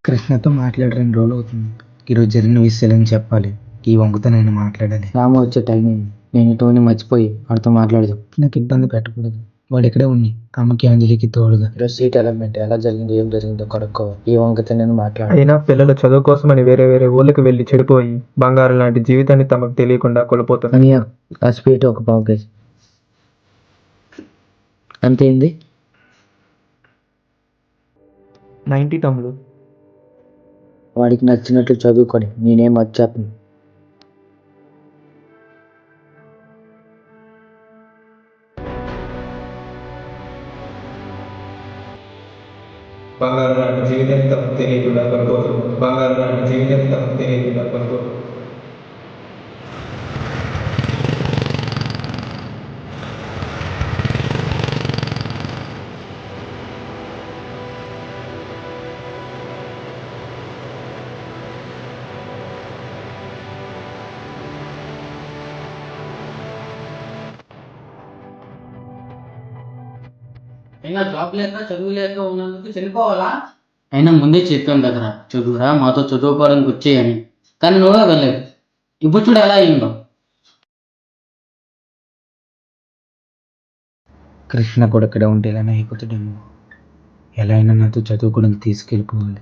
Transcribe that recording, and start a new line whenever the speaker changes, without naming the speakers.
కృష్ణతో మాట్లాడి 2 రోజులు అవుతుంది. ఈరోజు జరిగిన విషయాలని చెప్పాలి. ఈ వంకతో నేను మాట్లాడాలి.
రామ వచ్చే టైం అయింది. నేను టోని మర్చిపోయి వాడితో మాట్లాడదాం.
నాకు ఇబ్బంది పెట్టకూడదు. వాడు ఇక్కడే ఉంది. అమ్మకి అంజలికి తోడుగా.
ఈరోజు సీట్ ఎలమెంట్ ఎలా జరిగిందో ఏం జరిగిందో కనుక్కో. ఈ వంకతో నేను మాట్లాడాలి.
అయినా పిల్లలు చదువు కోసమని వేరే వేరే ఊళ్ళకి వెళ్ళి చెడిపోయి బంగారం లాంటి జీవితాన్ని తమకు తెలియకుండా కోల్పోతున్నారు.
అనియా ఆ స్వీట్ ఒక పావు కేజీ. అంతేంది
90 తమ్ముడు.
వాడికి నచ్చినట్లు చదువుకొని నేనేం వచ్చాను.
బంగారం లాంటి జీవితాన్ని తమకు తెలియకుండా కోల్పోతున్నారు. బంగారం లాంటి జీవితాన్ని తమకు తెలియకుండా కోల్పోతున్నారు.
అయినా జాబ్ లేక చదువు లేక ఉన్నందుకు చనిపోవాలా? అయినా ముందే చెప్పాం కదరా, చదువురా మాతో చదువుకోవడానికి వచ్చేయని. కానీ నువ్వే వెళ్ళలేదు. ఇప్పుడు చూడు ఎలా అయిందో.
కృష్ణ కూడా ఇక్కడ ఉంటే ఇలానే అయిపోతాడేమో. ఎలా అయినా నాతో చదువుకోవడానికి తీసుకెళ్ళిపోవాలి.